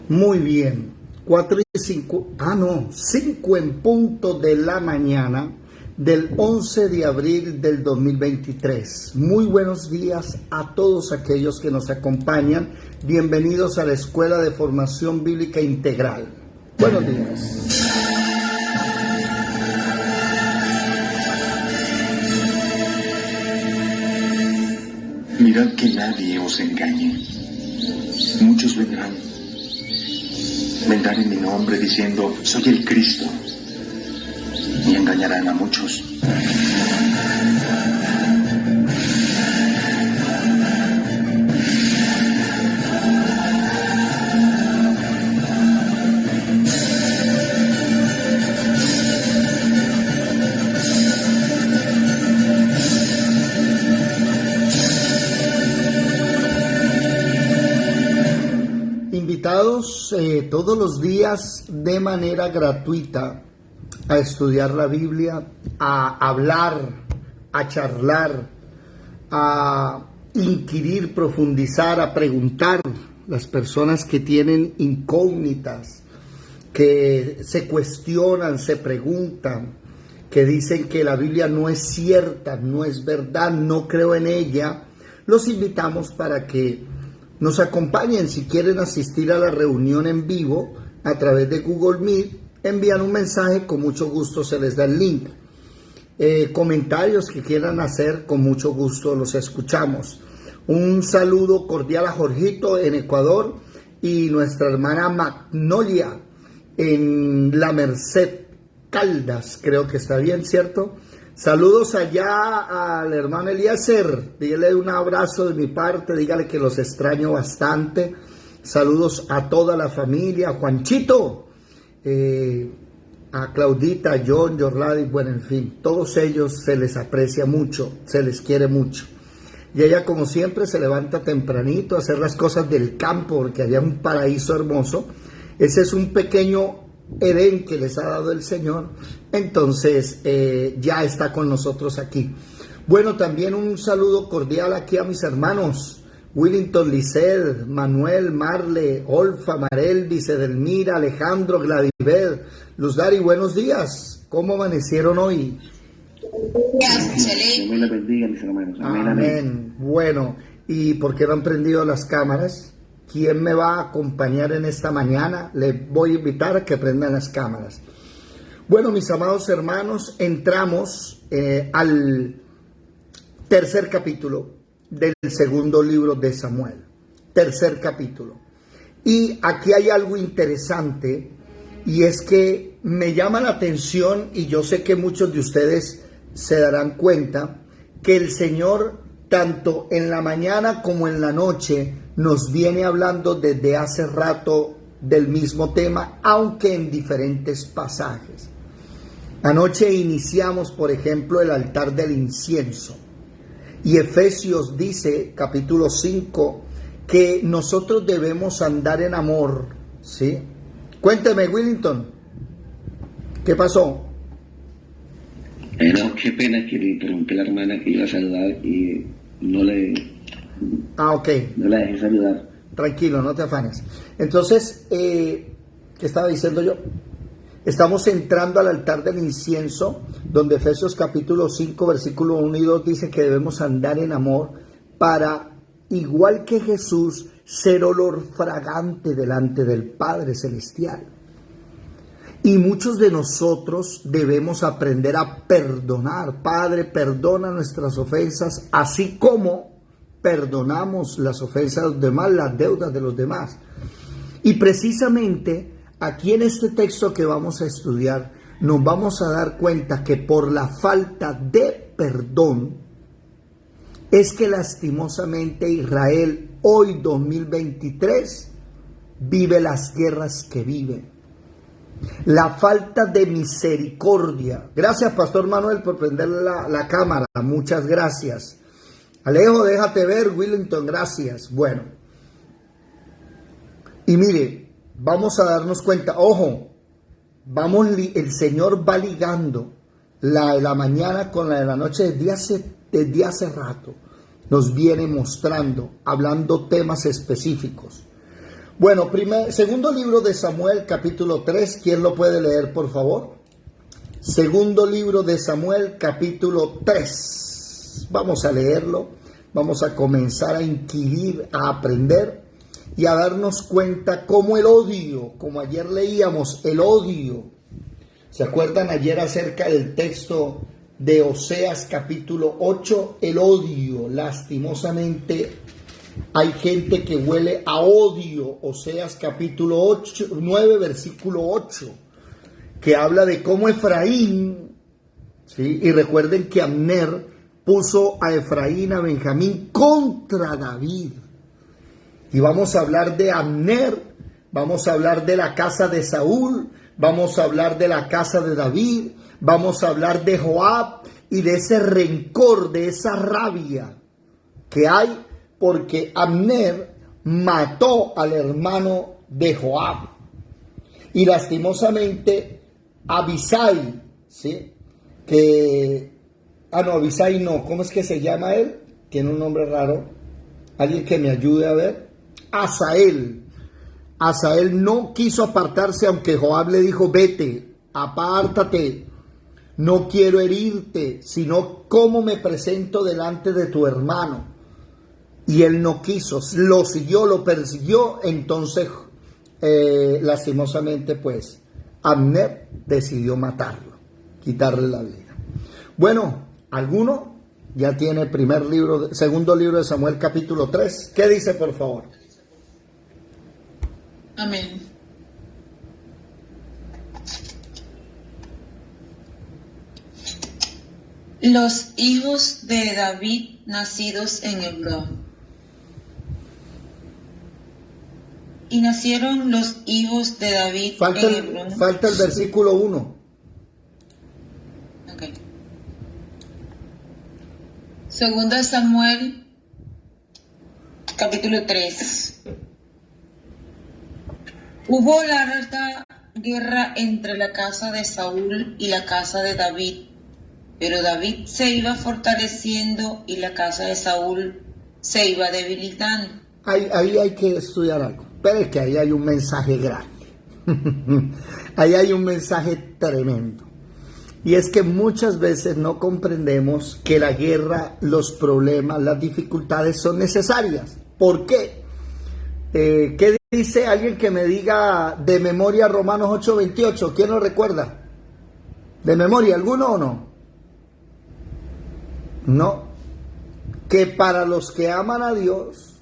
Muy bien, 5 en punto de la mañana del 11 de abril del 2023. Muy buenos días a todos aquellos que nos acompañan. Bienvenidos a la Escuela de Formación Bíblica Integral. Buenos días. Mirad que nadie os engañe. Muchos vendrán en mi nombre diciendo, soy el Cristo, y engañarán a muchos. Invitados todos los días de manera gratuita a estudiar la Biblia, a hablar, a charlar, a inquirir, profundizar, a preguntar. Las personas que tienen incógnitas, que se cuestionan, se preguntan, que dicen que la Biblia no es cierta, no es verdad, no creo en ella, los invitamos para que nos acompañen. Si quieren asistir a la reunión en vivo a través de Google Meet, envían un mensaje, con mucho gusto se les da el link. Comentarios que quieran hacer, con mucho gusto los escuchamos. Un saludo cordial a Jorgito en Ecuador y nuestra hermana Magnolia en La Merced, Caldas, creo que está bien, ¿cierto? Saludos allá al hermano Eliezer, dígale un abrazo de mi parte, dígale que los extraño bastante. Saludos a toda la familia, a Juanchito, a Claudita, a John, Yorladi, bueno, en fin, todos ellos se les aprecia mucho, se les quiere mucho. Y ella, como siempre, se levanta tempranito a hacer las cosas del campo, porque allá es un paraíso hermoso. Ese es un pequeño Edén que les ha dado el Señor. Entonces ya está con nosotros aquí. Bueno, también un saludo cordial aquí a mis hermanos Willington, Lisset, Manuel, Marle, Olfa, Marelvis, Edelmira, Alejandro, Gladiver, Luzdari. Buenos días, ¿cómo amanecieron hoy? Dios me la bendiga, mis hermanos. Amén, amén. Bueno, ¿y por qué no han prendido las cámaras? ¿Quién me va a acompañar en esta mañana? Les voy a invitar a que prendan las cámaras. Bueno, mis amados hermanos, entramos al tercer capítulo del segundo libro de Samuel. Tercer capítulo. Y aquí hay algo interesante, y es que me llama la atención, y yo sé que muchos de ustedes se darán cuenta, que el Señor, tanto en la mañana como en la noche, nos viene hablando desde hace rato del mismo tema, aunque en diferentes pasajes. Anoche iniciamos, por ejemplo, el altar del incienso. Y Efesios dice, capítulo 5, que nosotros debemos andar en amor, ¿sí? Cuénteme, Willington, ¿qué pasó? No, qué pena que le interrumpí a la hermana que iba a saludar y no ok. No la dejé saludar. Tranquilo, no te afanes. Entonces, ¿qué estaba diciendo yo? Estamos entrando al altar del incienso, donde Efesios capítulo 5, versículo 1 y 2 dice que debemos andar en amor para, igual que Jesús, ser olor fragante delante del Padre Celestial. Y muchos de nosotros debemos aprender a perdonar. Padre, perdona nuestras ofensas, así como perdonamos las ofensas de los demás, las deudas de los demás. Y precisamente aquí en este texto que vamos a estudiar, nos vamos a dar cuenta que por la falta de perdón es que lastimosamente Israel hoy 2023 vive las guerras que vive. La falta de misericordia. Gracias, Pastor Manuel, por prender la cámara. Muchas gracias. Alejo, déjate ver. Willington, gracias. Bueno. Y mire, vamos a darnos cuenta. Ojo, el Señor va ligando la de la mañana con la de la noche desde hace rato. Nos viene mostrando, hablando temas específicos. Bueno, segundo libro de Samuel, capítulo 3. ¿Quién lo puede leer, por favor? Segundo libro de Samuel, capítulo 3. Vamos a leerlo. Vamos a comenzar a inquirir, a aprender y a darnos cuenta cómo el odio, como ayer leíamos, el odio. ¿Se acuerdan ayer acerca del texto de Oseas capítulo 8? El odio, lastimosamente, hay gente que huele a odio. Oseas capítulo 9, versículo 8, que habla de cómo Efraín, ¿sí? Y recuerden que Abner puso a Efraín, a Benjamín contra David. Y vamos a hablar de Abner, vamos a hablar de la casa de Saúl, vamos a hablar de la casa de David, vamos a hablar de Joab y de ese rencor, de esa rabia que hay porque Abner mató al hermano de Joab. Y lastimosamente Abisai, ¿sí? Abisai no, ¿cómo es que se llama él? Tiene un nombre raro. Alguien que me ayude a ver. Asael no quiso apartarse, aunque Joab le dijo: vete, apártate, no quiero herirte, sino cómo me presento delante de tu hermano. Y él no quiso, lo siguió, lo persiguió. Entonces lastimosamente pues Abner decidió matarlo, quitarle la vida. Bueno, ¿alguno ya tiene segundo libro de Samuel capítulo 3? ¿Qué dice, por favor? Amén. Los hijos de David nacidos en Hebrón. Y nacieron los hijos de David en Hebrón. Falta el versículo 1. Okay. Segunda Samuel, capítulo 3. Hubo larga guerra entre la casa de Saúl y la casa de David, pero David se iba fortaleciendo y la casa de Saúl se iba debilitando. Ahí hay que estudiar algo, pero es que ahí hay un mensaje grande. Ahí hay un mensaje tremendo. Y es que muchas veces no comprendemos que la guerra, los problemas, las dificultades son necesarias. ¿Por qué? ¿Qué dice alguien que me diga de memoria Romanos 8:28? ¿Quién lo recuerda? ¿De memoria alguno o no? No. Que para los que aman a Dios,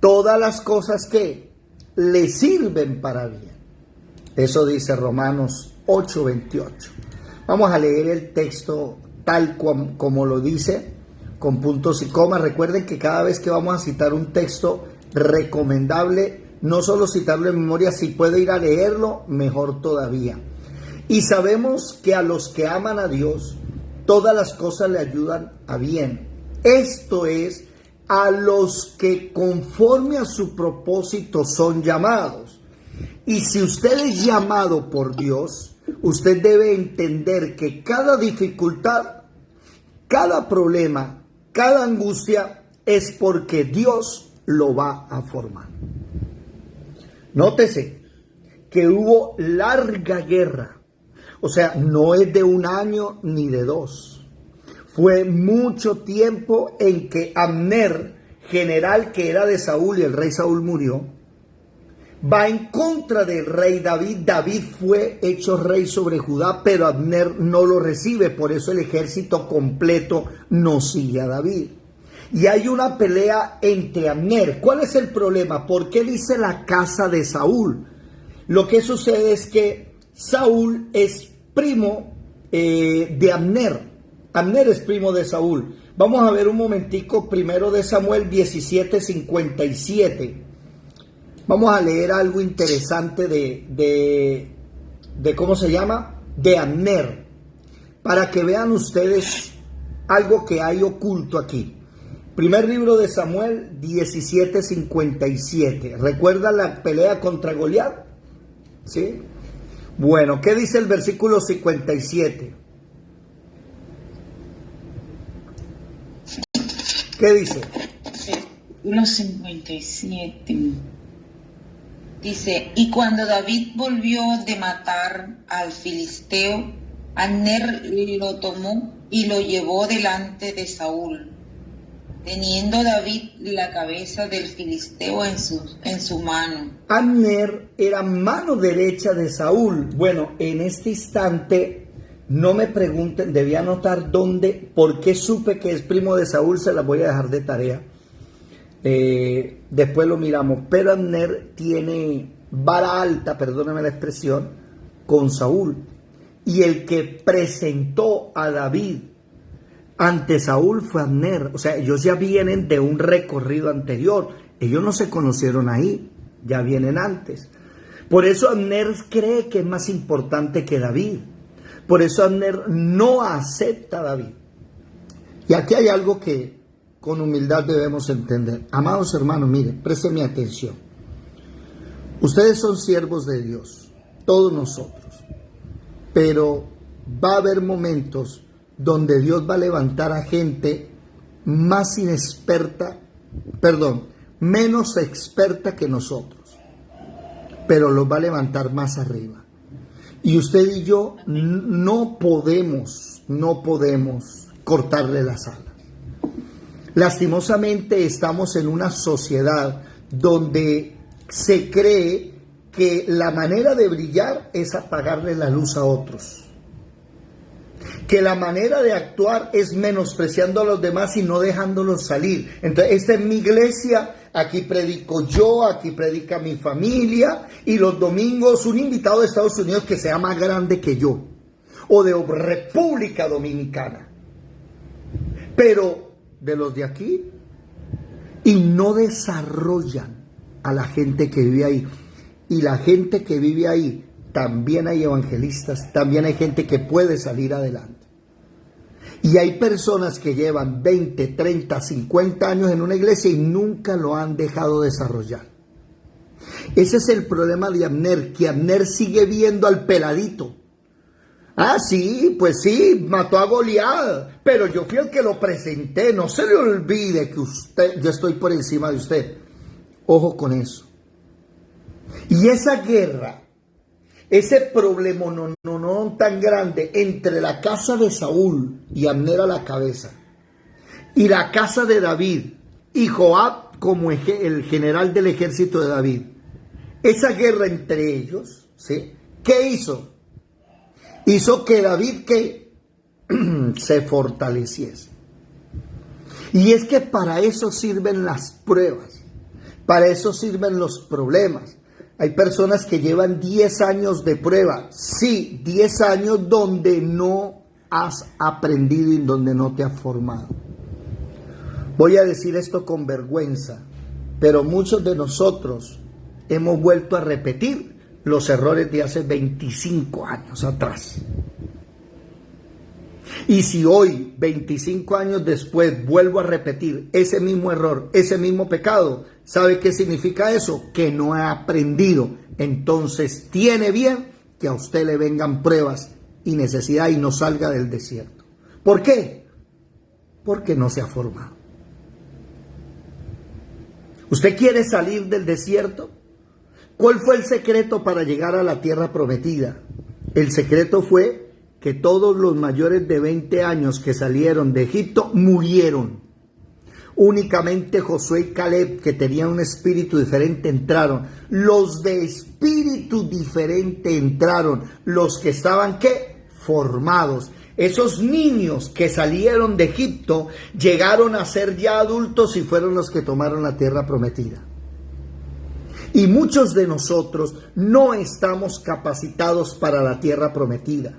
todas las cosas que le sirven para bien. Eso dice Romanos 8:28. Vamos a leer el texto tal como lo dice, con puntos y comas. Recuerden que cada vez que vamos a citar un texto, recomendable no solo citarlo en memoria, si puede ir a leerlo, mejor todavía. Y sabemos que a los que aman a Dios, todas las cosas le ayudan a bien. Esto es, a los que conforme a su propósito son llamados. Y si usted es llamado por Dios, usted debe entender que cada dificultad, cada problema, cada angustia es porque Dios lo va a formar. Nótese que hubo larga guerra. O sea, no es de un año ni de dos. Fue mucho tiempo en que Abner, general que era de Saúl y el rey Saúl murió, va en contra del rey David. David fue hecho rey sobre Judá, pero Abner no lo recibe. Por eso el ejército completo no sigue a David. Y hay una pelea entre Abner. ¿Cuál es el problema? ¿Por qué dice la casa de Saúl? Lo que sucede es que Saúl es primo de Abner. Abner es primo de Saúl. Vamos a ver un momentico primero de Samuel 17:57. Vamos a leer algo interesante de ¿cómo se llama? De Abner. Para que vean ustedes algo que hay oculto aquí. Primer libro de Samuel 17:57. ¿Recuerdan la pelea contra Goliat? ¿Sí? Bueno, ¿qué dice el versículo 57? ¿Qué dice? Versículo 57. Dice, y cuando David volvió de matar al filisteo, Abner lo tomó y lo llevó delante de Saúl, teniendo David la cabeza del filisteo en su mano. Abner era mano derecha de Saúl. Bueno, en este instante, no me pregunten, debí anotar dónde, por qué supe que es primo de Saúl, se las voy a dejar de tarea. Después lo miramos, pero Abner tiene vara alta, perdóname la expresión, con Saúl. Y el que presentó a David ante Saúl fue Abner. O sea, ellos ya vienen de un recorrido anterior. Ellos no se conocieron ahí, ya vienen antes. Por eso Abner cree que es más importante que David. Por eso Abner no acepta a David. Y aquí hay algo que con humildad debemos entender. Amados hermanos, miren, préstenme atención. Ustedes son siervos de Dios, todos nosotros. Pero va a haber momentos donde Dios va a levantar a gente más inexperta, menos experta que nosotros. Pero los va a levantar más arriba. Y usted y yo no podemos cortarle las alas. Lastimosamente estamos en una sociedad donde se cree que la manera de brillar es apagarle la luz a otros. Que la manera de actuar es menospreciando a los demás y no dejándolos salir. Entonces, esta es mi iglesia, aquí predico yo, aquí predica mi familia, y los domingos un invitado de Estados Unidos que sea más grande que yo, o de República Dominicana. Pero de los de aquí, y no desarrollan a la gente que vive ahí. Y la gente que vive ahí, también hay evangelistas, también hay gente que puede salir adelante. Y hay personas que llevan 20, 30, 50 años en una iglesia y nunca lo han dejado desarrollar. Ese es el problema de Abner, que Abner sigue viendo al peladito. Ah, sí, pues sí, mató a Goliat, pero yo fui el que lo presenté. No se le olvide que yo estoy por encima de usted. Ojo con eso. Y esa guerra, ese problema no tan grande entre la casa de Saúl y Abner a la cabeza, y la casa de David y Joab como el general del ejército de David, esa guerra entre ellos, ¿sí? ¿Qué hizo? Hizo que David se fortaleciese. Y es que para eso sirven las pruebas, para eso sirven los problemas. Hay personas que llevan 10 años de prueba, sí, 10 años donde no has aprendido y donde no te has formado. Voy a decir esto con vergüenza, pero muchos de nosotros hemos vuelto a repetir los errores de hace 25 años atrás. Y si hoy, 25 años después, vuelvo a repetir ese mismo error, ese mismo pecado, ¿sabe qué significa eso? Que no he aprendido. Entonces tiene bien que a usted le vengan pruebas y necesidad y no salga del desierto. ¿Por qué? Porque no se ha formado. ¿Usted quiere salir del desierto? ¿Cuál fue el secreto para llegar a la tierra prometida? El secreto fue que todos los mayores de 20 años que salieron de Egipto murieron. Únicamente Josué y Caleb, que tenían un espíritu diferente, entraron. Los de espíritu diferente entraron. Los que estaban, ¿qué? Formados. Esos niños que salieron de Egipto llegaron a ser ya adultos y fueron los que tomaron la tierra prometida. Y muchos de nosotros no estamos capacitados para la tierra prometida.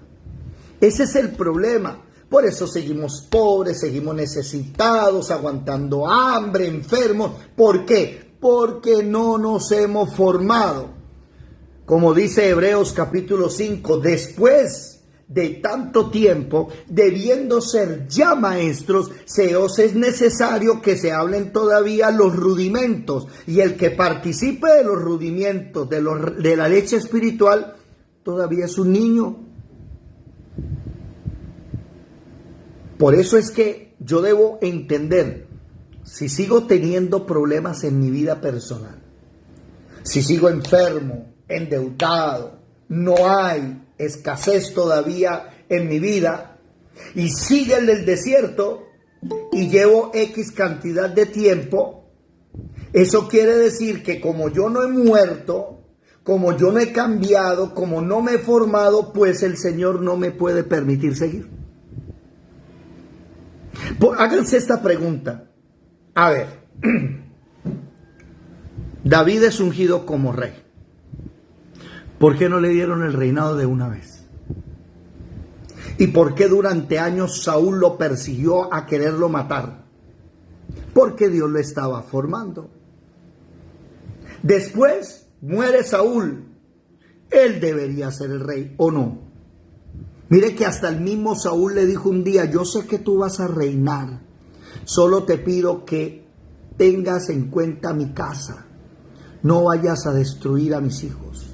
Ese es el problema. Por eso seguimos pobres, seguimos necesitados, aguantando hambre, enfermos. ¿Por qué? Porque no nos hemos formado. Como dice Hebreos capítulo 5, después de tanto tiempo, debiendo ser ya maestros, se os es necesario que se hablen todavía los rudimentos. Y el que participe de los rudimentos, de la leche espiritual, todavía es un niño. Por eso es que yo debo entender, si sigo teniendo problemas en mi vida personal, si sigo enfermo, endeudado, no hay escasez todavía en mi vida, y sigue en el desierto y llevo X cantidad de tiempo, eso quiere decir que como yo no he muerto, como yo no he cambiado, como no me he formado, pues el Señor no me puede permitir seguir. Háganse esta pregunta. A ver, David es ungido como rey. ¿Por qué no le dieron el reinado de una vez? ¿Y por qué durante años Saúl lo persiguió a quererlo matar? Porque Dios lo estaba formando. Después muere Saúl. Él debería ser el rey, ¿o no? Mire que hasta el mismo Saúl le dijo un día: yo sé que tú vas a reinar, solo te pido que tengas en cuenta mi casa, no vayas a destruir a mis hijos.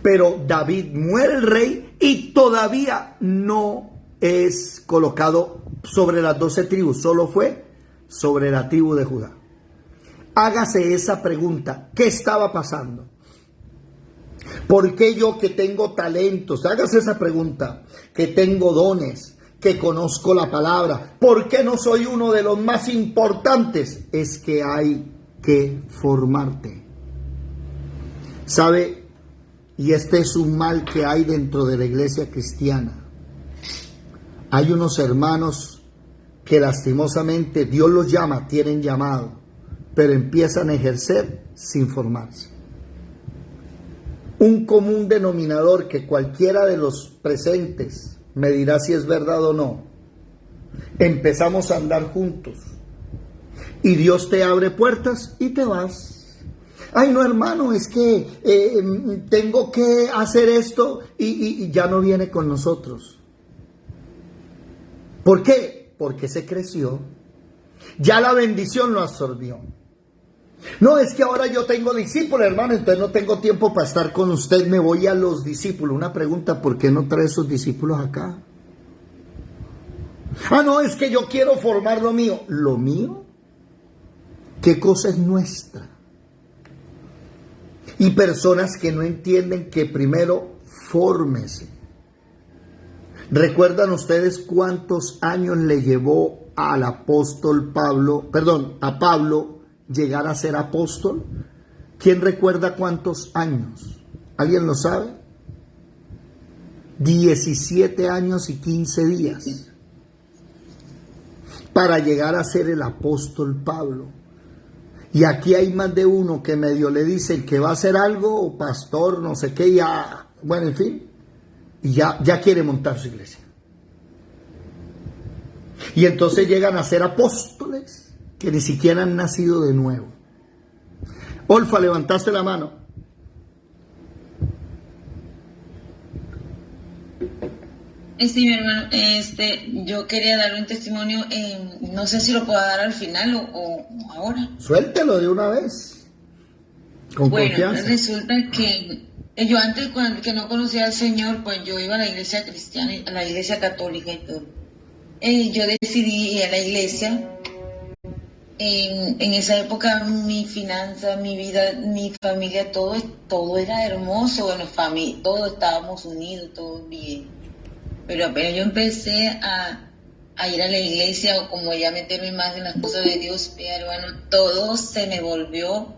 Pero David muere el rey y todavía no es colocado sobre las 12 tribus, solo fue sobre la tribu de Judá. Hágase esa pregunta: ¿qué estaba pasando? ¿Por qué yo, que tengo talentos? Hágase esa pregunta, que tengo dones, que conozco la palabra, ¿por qué no soy uno de los más importantes? Es que hay que formarte. ¿Sabe? Y este es un mal que hay dentro de la iglesia cristiana. Hay unos hermanos que lastimosamente Dios los llama, tienen llamado, pero empiezan a ejercer sin formarse. Un común denominador que cualquiera de los presentes me dirá si es verdad o no. Empezamos a andar juntos y Dios te abre puertas y te vas. Ay, no, hermano, es que tengo que hacer esto y ya no viene con nosotros. ¿Por qué? Porque se creció. Ya la bendición lo absorbió. No, es que ahora yo tengo discípulos, hermano, entonces no tengo tiempo para estar con usted, me voy a los discípulos. Una pregunta: ¿por qué no trae esos discípulos acá? Ah, no, es que yo quiero formar lo mío. ¿Lo mío? ¿Qué cosa es nuestra? Y personas que no entienden que primero fórmese. ¿Recuerdan ustedes cuántos años le llevó al apóstol Pablo, a Pablo, llegar a ser apóstol? ¿Quién recuerda cuántos años? ¿Alguien lo sabe? 17 años y 15 días para llegar a ser el apóstol Pablo. Y aquí hay más de uno que medio le dicen que va a hacer algo, o pastor, no sé qué, ya, bueno, en fin, y ya quiere montar su iglesia. Y entonces llegan a ser apóstoles que ni siquiera han nacido de nuevo. Olfa, levantaste la mano. Sí, mi hermano, yo quería dar un testimonio, no sé si lo puedo dar al final o ahora. Suéltelo de una vez, con confianza. Resulta que yo antes, que no conocía al Señor, pues yo iba a la iglesia cristiana, a la iglesia católica y todo. Yo decidí ir a la iglesia. En esa época mi finanza, mi vida, mi familia, todo era hermoso, bueno, todos estábamos unidos, todo bien. Pero apenas yo empecé a ir a la iglesia, o como ya meterme más en las cosas de Dios, hermano, todo se me volvió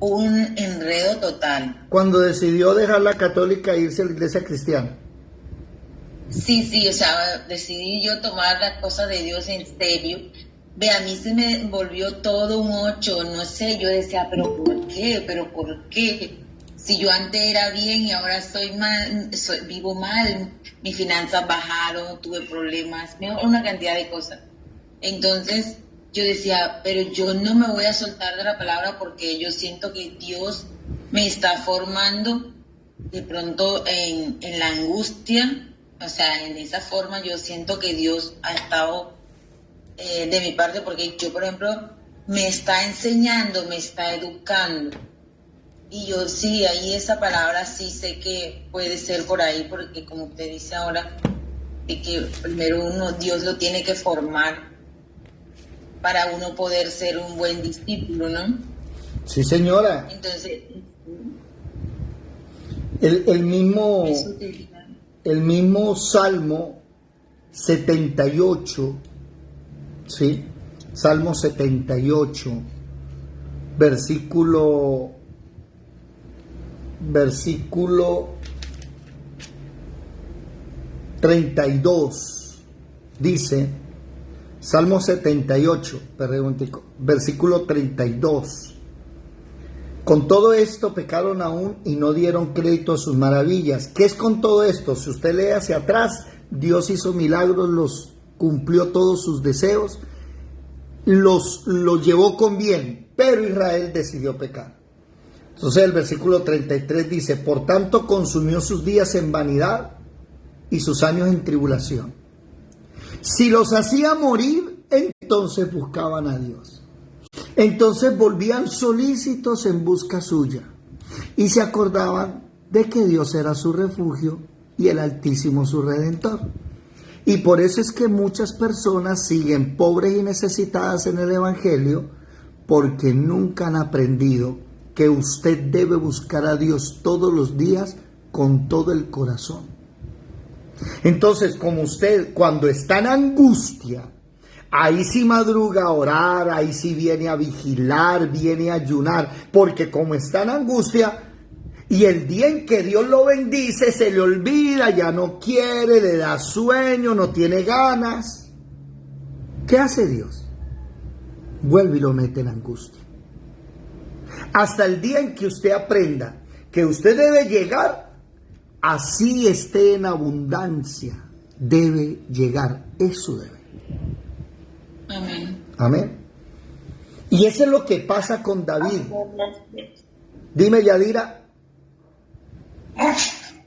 un enredo total. Cuando decidió dejar la católica e irse a la iglesia cristiana. Sí, o sea, decidí yo tomar las cosas de Dios en serio. A mí se me volvió todo un 8, no sé, yo decía, ¿pero por qué? Si yo antes era bien y ahora soy mal, vivo mal, mis finanzas bajaron, tuve problemas, una cantidad de cosas. Entonces yo decía, pero yo no me voy a soltar de la palabra, porque yo siento que Dios me está formando de pronto en la angustia. O sea, en esa forma yo siento que Dios ha estado de mi parte, porque yo, por ejemplo, me está enseñando, me está educando. Y yo sí, ahí esa palabra sí sé que puede ser por ahí, porque como usted dice ahora, de que primero Dios lo tiene que formar para uno poder ser un buen discípulo, ¿no? Sí, señora. Entonces, El mismo, eso te digo. el mismo Salmo 78, ¿sí? Salmo 78, versículo 32, dice, Salmo 78, perdón, versículo 32. Con todo esto pecaron aún y no dieron crédito a sus maravillas. ¿Qué es con todo esto? Si usted lee hacia atrás, Dios hizo milagros, los cumplió todos sus deseos, los llevó con bien, pero Israel decidió pecar. Entonces el versículo 33 dice, por tanto consumió sus días en vanidad y sus años en tribulación. Si los hacía morir, entonces buscaban a Dios. Entonces volvían solícitos en busca suya y se acordaban de que Dios era su refugio y el Altísimo su Redentor. Y por eso es que muchas personas siguen pobres y necesitadas en el Evangelio, porque nunca han aprendido que usted debe buscar a Dios todos los días con todo el corazón. Entonces, como usted cuando está en angustia, ahí sí madruga a orar, ahí sí viene a vigilar, viene a ayunar, porque como está en angustia y el día en que Dios lo bendice se le olvida, ya no quiere, le da sueño, no tiene ganas. ¿Qué hace Dios? Vuelve y lo mete en angustia. Hasta el día en que usted aprenda que usted debe llegar, así esté en abundancia, debe llegar, eso debe. Amén. Amén. Y eso es lo que pasa con David. Dime, Yadira.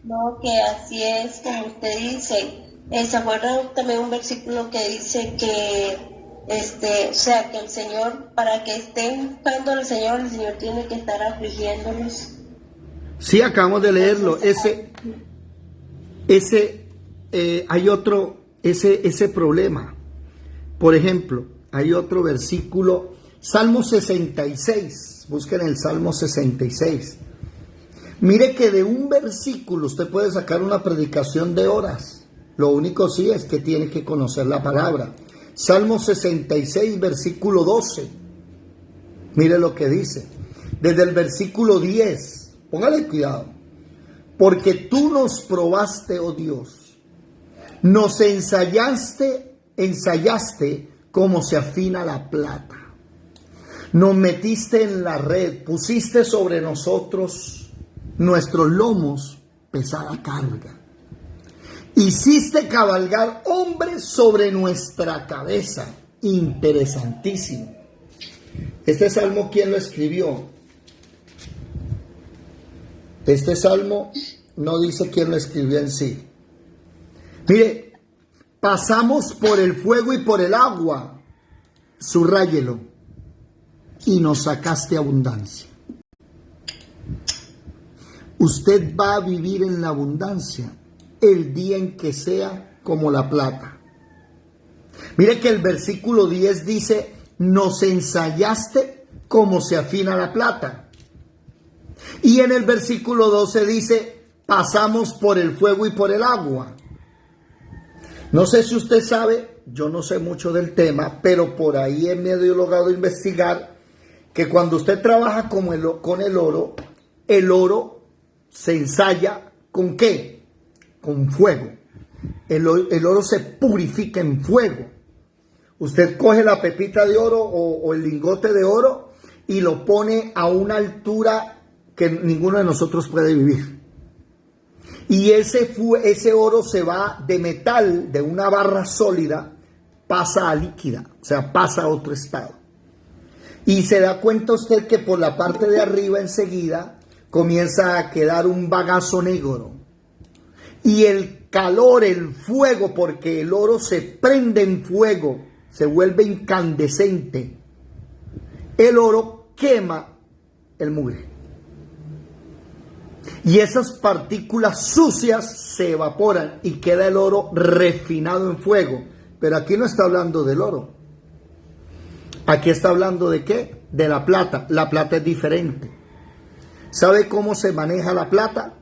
No, que así es como usted dice. ¿Se acuerda también un versículo que dice que, o sea, que el Señor, para que estén buscando al Señor, el Señor tiene que estar afligiéndolos? Sí, acabamos de leerlo. Hay ese problema. Por ejemplo, hay otro versículo, Salmo 66, busquen el Salmo 66. Mire que de un versículo usted puede sacar una predicación de horas. Lo único sí es que tiene que conocer la palabra. Salmo 66, versículo 12. Mire lo que dice. Desde el versículo 10, póngale cuidado. Porque tú nos probaste, oh Dios, nos ensayaste como se afina la plata. Nos metiste en la red, pusiste sobre nosotros nuestros lomos pesada carga. Hiciste cabalgar hombres sobre nuestra cabeza. Interesantísimo. Este salmo, ¿quién lo escribió? Este salmo no dice quién lo escribió en sí. Mire, pasamos por el fuego y por el agua, subráyelo, y nos sacaste abundancia. Usted va a vivir en la abundancia el día en que sea como la plata. Mire que el versículo 10 dice, nos ensayaste como se afina la plata. Y en el versículo 12 dice, pasamos por el fuego y por el agua. No sé si usted sabe, yo no sé mucho del tema, pero por ahí me he logrado investigar que cuando usted trabaja con el oro se ensaya ¿con qué? Con fuego. El oro se purifica en fuego. Usted coge la pepita de oro o el lingote de oro y lo pone a una altura que ninguno de nosotros puede vivir. Y ese oro se va de metal, de una barra sólida, pasa a líquida, o sea, pasa a otro estado. Y se da cuenta usted que por la parte de arriba enseguida comienza a quedar un bagazo negro. Y el calor, el fuego, porque el oro se prende en fuego, se vuelve incandescente. El oro quema el mugre. Y esas partículas sucias se evaporan y queda el oro refinado en fuego. Pero aquí no está hablando del oro. Aquí está hablando ¿de qué? de la plata. La plata es diferente. ¿Sabe cómo se maneja la plata?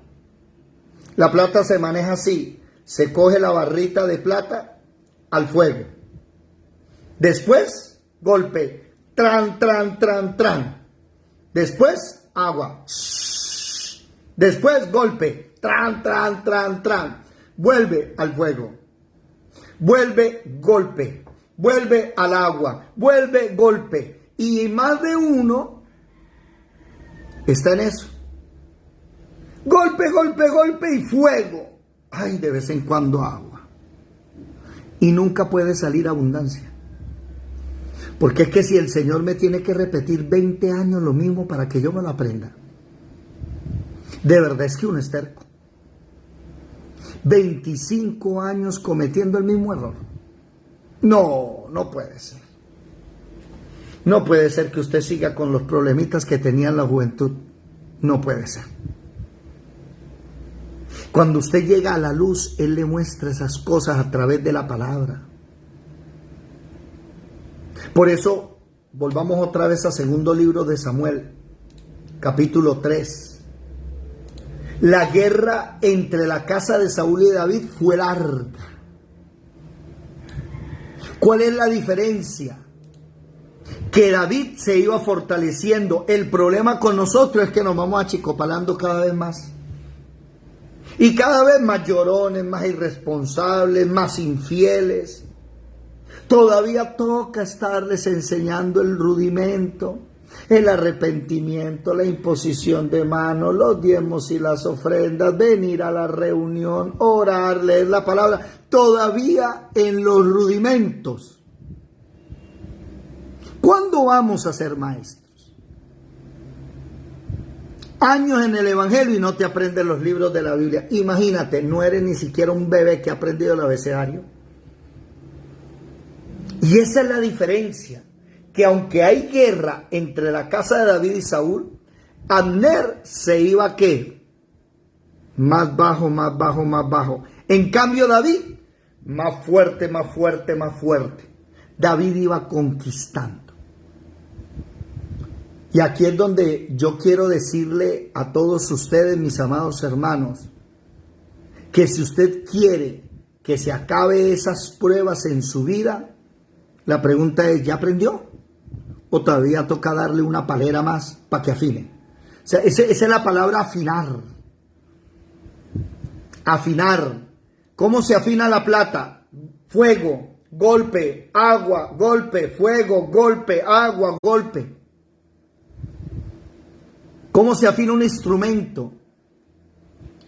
La plata se maneja así. Se coge la barrita de plata al fuego. Después, golpe. Tran, tran, tran, tran. Después, agua. Después, golpe. Tran, tran, tran, tran. Vuelve al fuego. Vuelve, golpe. Vuelve al agua. Vuelve, golpe. Y más de uno está en eso. Golpe, golpe, golpe y fuego. Ay, de vez en cuando agua. Y nunca puede salir abundancia. Porque es que si el Señor me tiene que repetir 20 años lo mismo para que yo me lo aprenda. De verdad es que uno es terco. 25 años cometiendo el mismo error. No, no puede ser. No puede ser que usted siga con los problemitas que tenía en la juventud. No puede ser. Cuando usted llega a la luz, Él le muestra esas cosas a través de la palabra. Por eso, volvamos otra vez al segundo libro de Samuel, capítulo 3. La guerra entre la casa de Saúl y David fue larga. ¿Cuál es la diferencia? Que David se iba fortaleciendo. El problema con nosotros es que nos vamos achicopalando cada vez más. Y cada vez más llorones, más irresponsables, más infieles. Todavía toca estarles enseñando el rudimento, el arrepentimiento, la imposición de manos, los diezmos y las ofrendas, venir a la reunión, orar, leer la palabra. Todavía en los rudimentos. ¿Cuándo vamos a ser maestros? Años en el Evangelio y no te aprendes los libros de la Biblia. Imagínate, no eres ni siquiera un bebé que ha aprendido el abecedario. Y esa es la diferencia, que aunque hay guerra entre la casa de David y Saúl, Abner se iba ¿qué? Más bajo, más bajo, más bajo. En cambio David, más fuerte, más fuerte, más fuerte. David iba conquistando. Y aquí es donde yo quiero decirle a todos ustedes, mis amados hermanos, que si usted quiere que se acabe esas pruebas en su vida, la pregunta es, ¿ya aprendió? ¿O todavía toca darle una palera más para que afine? O sea, esa es la palabra afinar. Afinar. ¿Cómo se afina la plata? Fuego, golpe, agua, golpe, fuego, golpe, agua, golpe. ¿Cómo se afina un instrumento?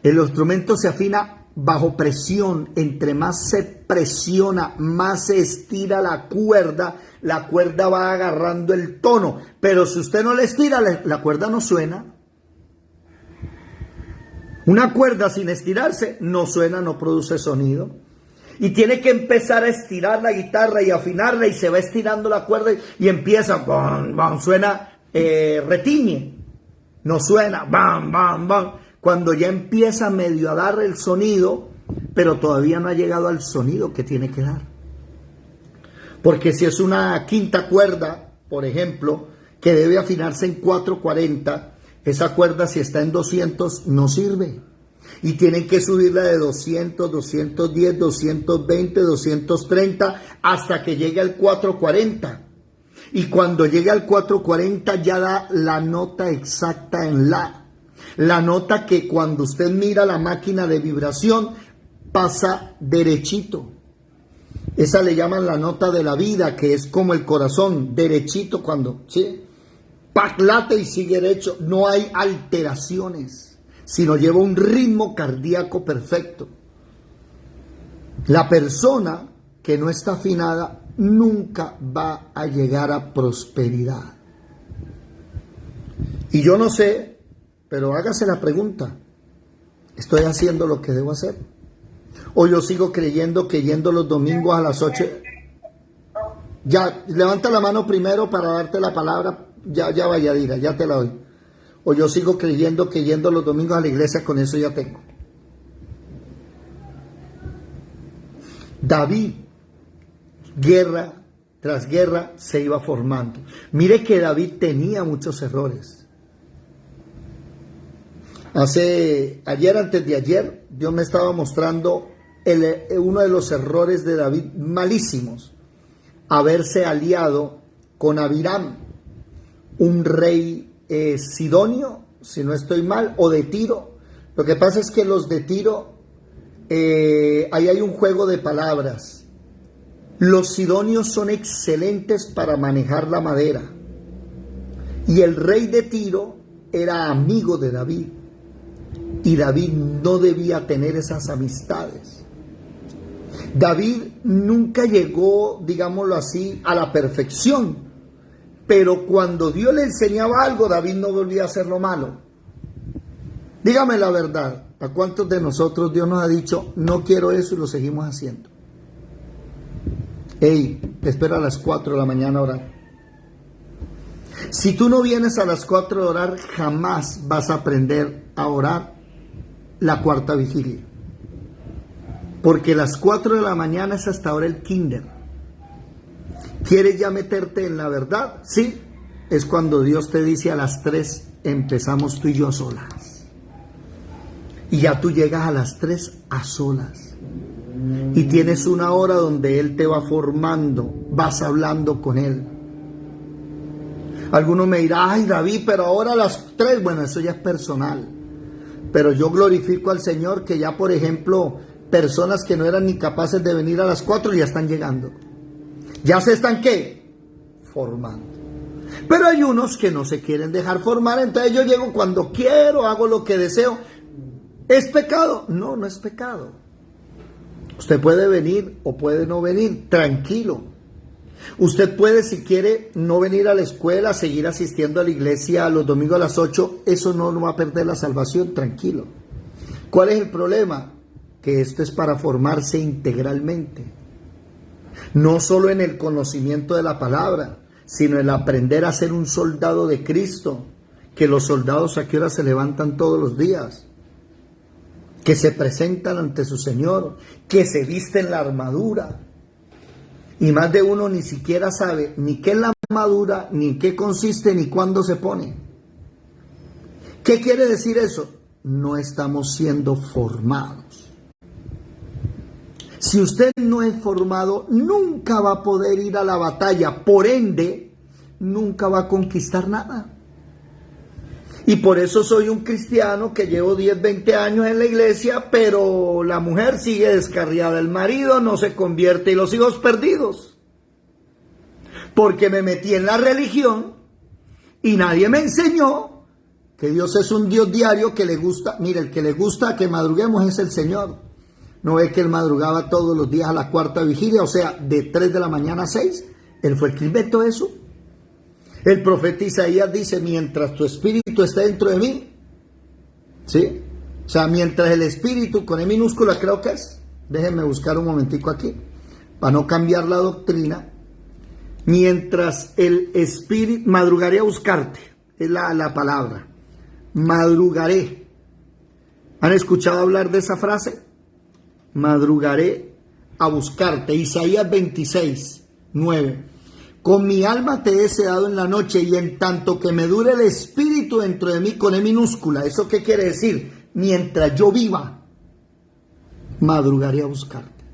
El instrumento se afina bajo presión. Entre más se presiona, más se estira la cuerda va agarrando el tono. Pero si usted no le estira, la cuerda no suena. Una cuerda sin estirarse no suena, no produce sonido. Y tiene que empezar a estirar la guitarra y afinarla, y se va estirando la cuerda y empieza, bam, bam, suena, retiñe. No suena, bam, bam, bam. Cuando ya empieza medio a dar el sonido, pero todavía no ha llegado al sonido que tiene que dar. Porque si es una quinta cuerda, por ejemplo, que debe afinarse en 440, esa cuerda si está en 200 no sirve. Y tienen que subirla de 200, 210, 220, 230 hasta que llegue al 440. Y cuando llegue al 440 ya da la nota exacta en la. La nota que cuando usted mira la máquina de vibración pasa derechito. Esa le llaman la nota de la vida, que es como el corazón, derechito cuando, ¿sí? Pac, late y sigue derecho. No hay alteraciones, sino lleva un ritmo cardíaco perfecto. La persona que no está afinada nunca va a llegar a prosperidad. Y yo no sé, pero hágase la pregunta, ¿estoy haciendo lo que debo hacer? ¿O yo sigo creyendo que yendo los domingos a las 8? Ya, levanta la mano primero para darte la palabra, ya vaya, diga, ya te la doy. O yo sigo creyendo que yendo los domingos a la iglesia con eso ya tengo. David, guerra tras guerra se iba formando. Mire que David tenía muchos errores. Ayer, antes de ayer, Dios me estaba mostrando uno de los errores de David malísimos. Haberse aliado con Abiram, un rey sidonio, si no estoy mal, o de Tiro. Lo que pasa es que los de Tiro, ahí hay un juego de palabras. Los sidonios son excelentes para manejar la madera. Y el rey de Tiro era amigo de David. Y David no debía tener esas amistades. David nunca llegó, digámoslo así, a la perfección. Pero cuando Dios le enseñaba algo, David no volvía a hacer lo malo. Dígame la verdad. ¿A cuántos de nosotros Dios nos ha dicho, no quiero eso y lo seguimos haciendo? Hey, te espero a las 4 de la mañana a orar. Si tú no vienes a las 4 de orar, jamás vas a aprender a orar la cuarta vigilia. Porque las 4 de la mañana es hasta ahora el kinder. ¿Quieres ya meterte en la verdad? Sí, es cuando Dios te dice a las 3 empezamos tú y yo solas. Y ya tú llegas a las 3 a solas. Y tienes una hora donde Él te va formando, vas hablando con Él. Alguno me dirá, ay David, pero ahora a las 3, bueno, eso ya es personal. Pero yo glorifico al Señor que ya, por ejemplo, personas que no eran ni capaces de venir a las 4 ya están llegando. Ya se están, ¿qué? Formando. Pero hay unos que no se quieren dejar formar, entonces yo llego cuando quiero, hago lo que deseo. ¿Es pecado? No, no es pecado. Usted puede venir o puede no venir, tranquilo. Usted puede, si quiere, no venir a la escuela, seguir asistiendo a la iglesia los domingos a las 8, eso no va a perder la salvación, tranquilo. ¿Cuál es el problema? Que esto es para formarse integralmente. No solo en el conocimiento de la palabra, sino en aprender a ser un soldado de Cristo, que los soldados a qué hora se levantan todos los días, que se presentan ante su Señor, que se visten la armadura. Y más de uno ni siquiera sabe ni qué es la armadura, ni en qué consiste, ni cuándo se pone. ¿Qué quiere decir eso? No estamos siendo formados. Si usted no es formado, nunca va a poder ir a la batalla. Por ende, nunca va a conquistar nada. Y por eso soy un cristiano que llevo 10, 20 años en la iglesia, pero la mujer sigue descarriada, el marido no se convierte y los hijos perdidos. Porque me metí en la religión y nadie me enseñó que Dios es un Dios diario que le gusta. Mire, el que le gusta que madruguemos es el Señor. ¿No ve que Él madrugaba todos los días a la cuarta vigilia? O sea, de 3 de la mañana a 6. Él fue el que inventó eso. El profeta Isaías dice, mientras tu espíritu esté dentro de mí, ¿sí? O sea, mientras el espíritu, con E minúscula creo que es, déjenme buscar un momentico aquí, para no cambiar la doctrina, mientras el espíritu, madrugaré a buscarte, es la palabra, madrugaré. ¿Han escuchado hablar de esa frase? Madrugaré a buscarte, Isaías 26, 9. Con mi alma te he deseado en la noche y en tanto que me dure el espíritu dentro de mí, con E minúscula. ¿Eso qué quiere decir? Mientras yo viva, madrugaré a buscarte.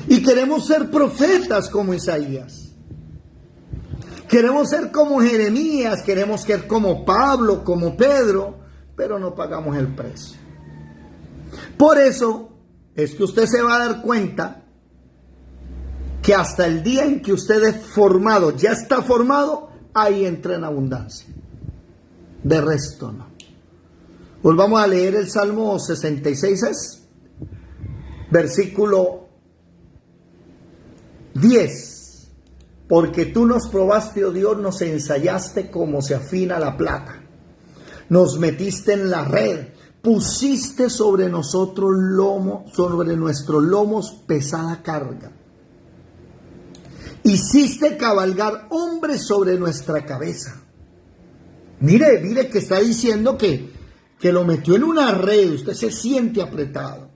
Y queremos ser profetas como Isaías. Queremos ser como Jeremías, queremos ser como Pablo, como Pedro, pero no pagamos el precio. Por eso es que usted se va a dar cuenta que hasta el día en que usted es formado, ya está formado, ahí entra en abundancia. De resto no. Volvamos a leer el Salmo 66, versículo 10. Porque tú nos probaste, oh Dios, nos ensayaste como se afina la plata. Nos metiste en la red, pusiste sobre nosotros sobre nuestros lomos pesada carga. Hiciste cabalgar hombres sobre nuestra cabeza. Mire que está diciendo que lo metió en una red, usted se siente apretado.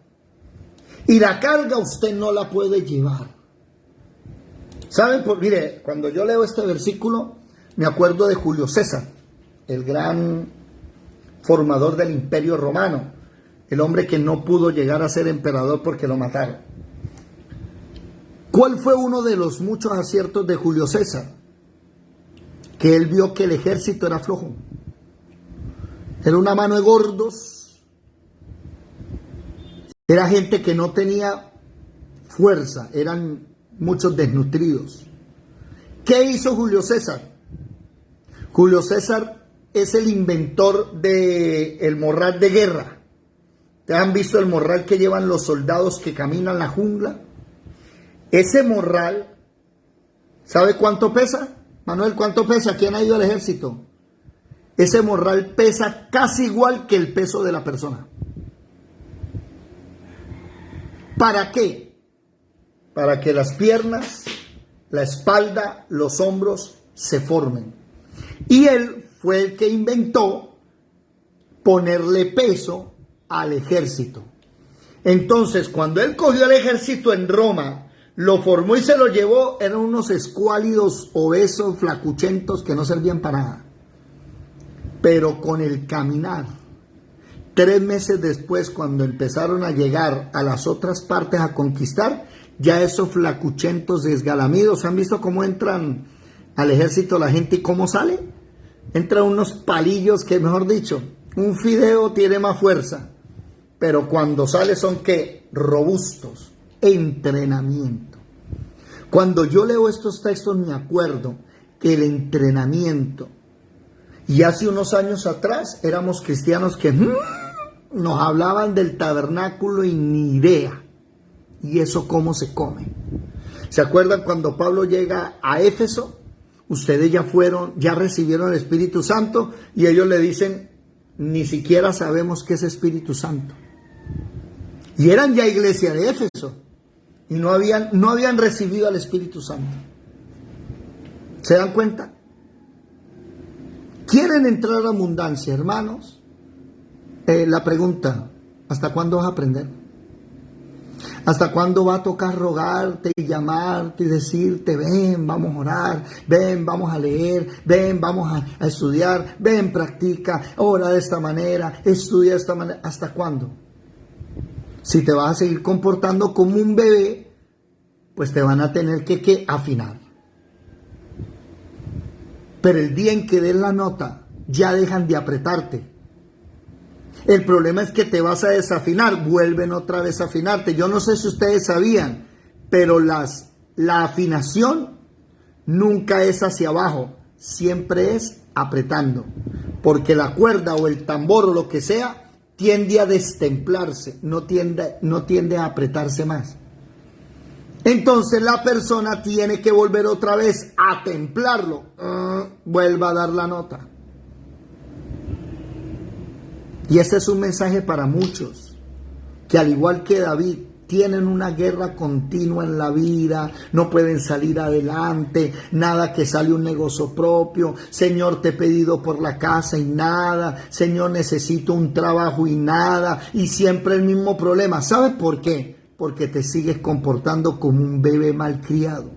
Y la carga usted no la puede llevar. ¿Saben? Mire, cuando yo leo este versículo, me acuerdo de Julio César, el gran formador del Imperio Romano, el hombre que no pudo llegar a ser emperador porque lo mataron. ¿Cuál fue uno de los muchos aciertos de Julio César? Que él vio que el ejército era flojo. Era una mano de gordos. Era gente que no tenía fuerza, eran muchos desnutridos. ¿Qué hizo Julio César? Julio César es el inventor del morral de guerra. ¿Ustedes han visto el morral que llevan los soldados que caminan la jungla? Ese morral, ¿sabe cuánto pesa? Manuel, ¿cuánto pesa? ¿Quién ha ido al ejército? Ese morral pesa casi igual que el peso de la persona. ¿Para qué? Para que las piernas, la espalda, los hombros se formen. Y él fue el que inventó ponerle peso al ejército. Entonces, cuando él cogió el ejército en Roma, lo formó y se lo llevó, eran unos escuálidos, obesos, flacuchentos que no servían para nada. Pero con el caminar, 3 meses después, cuando empezaron a llegar a las otras partes a conquistar, ya esos flacuchentos desgalamidos, ¿han visto cómo entran al ejército la gente y cómo sale? Entran unos palillos que, mejor dicho, un fideo tiene más fuerza, pero cuando sale son ¿qué? Robustos. Entrenamiento. Cuando yo leo estos textos me acuerdo que el entrenamiento, y hace unos años atrás éramos cristianos que nos hablaban del tabernáculo y ni idea. ¿Y eso cómo se come? ¿Se acuerdan cuando Pablo llega a Éfeso? Ustedes ya recibieron el Espíritu Santo y ellos le dicen, ni siquiera sabemos qué es Espíritu Santo. Y eran ya iglesia de Éfeso y no habían recibido al Espíritu Santo. ¿Se dan cuenta? ¿Quieren entrar a la abundancia, hermanos? La pregunta, ¿hasta cuándo vas a aprender? ¿Hasta cuándo va a tocar rogarte y llamarte y decirte, ven, vamos a orar, ven, vamos a leer, ven, vamos a estudiar, ven, practica, ora de esta manera, estudia de esta manera? ¿Hasta cuándo? Si te vas a seguir comportando como un bebé, pues te van a tener que afinar. Pero el día en que des la nota, ya dejan de apretarte. El problema es que te vas a desafinar, vuelven otra vez a afinarte. Yo no sé si ustedes sabían, pero la afinación nunca es hacia abajo, siempre es apretando. Porque la cuerda o el tambor o lo que sea tiende a destemplarse, no tiende a apretarse más. Entonces la persona tiene que volver otra vez a templarlo, vuelva a dar la nota. Y este es un mensaje para muchos, que al igual que David, tienen una guerra continua en la vida, no pueden salir adelante, nada que sale un negocio propio, Señor, te he pedido por la casa y nada, Señor, necesito un trabajo y nada, y siempre el mismo problema. ¿Sabes por qué? Porque te sigues comportando como un bebé malcriado.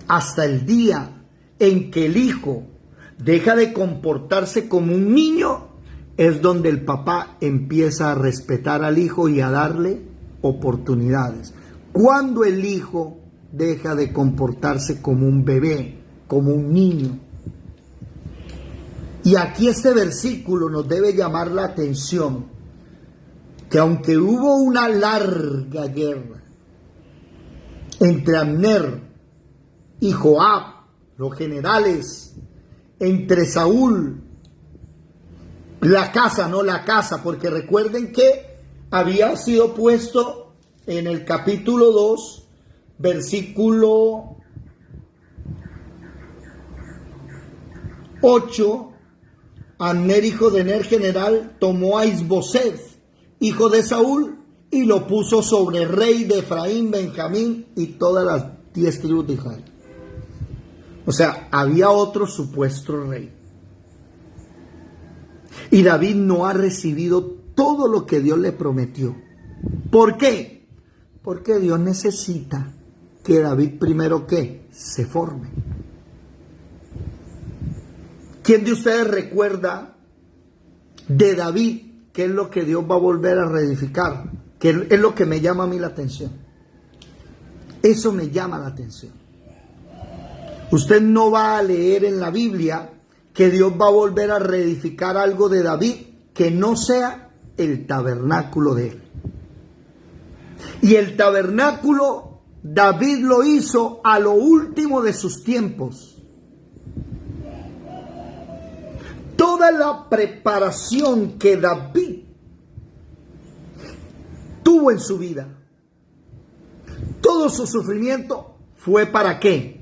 Hasta el día en que el hijo deja de comportarse como un niño, es donde el papá empieza a respetar al hijo y a darle oportunidades. Cuando el hijo deja de comportarse como un bebé, como un niño. Y aquí este versículo nos debe llamar la atención, que aunque hubo una larga guerra entre Abner y Joab, los generales, entre Saúl, la casa, porque recuerden que había sido puesto en el capítulo 2, versículo 8, Abner, hijo de Ner, general, tomó a Isboset, hijo de Saúl, y lo puso sobre rey de Efraín, Benjamín y todas las 10 tribus de Israel. O sea, había otro supuesto rey. Y David no ha recibido todo lo que Dios le prometió. ¿Por qué? Porque Dios necesita que David primero ¿qué? Se forme. ¿Quién de ustedes recuerda de David qué es lo que Dios va a volver a reedificar? Que es lo que me llama a mí la atención. Eso me llama la atención. Usted no va a leer en la Biblia que Dios va a volver a reedificar algo de David que no sea el tabernáculo de él. Y el tabernáculo David lo hizo a lo último de sus tiempos. Toda la preparación que David tuvo en su vida, todo su sufrimiento fue ¿para qué?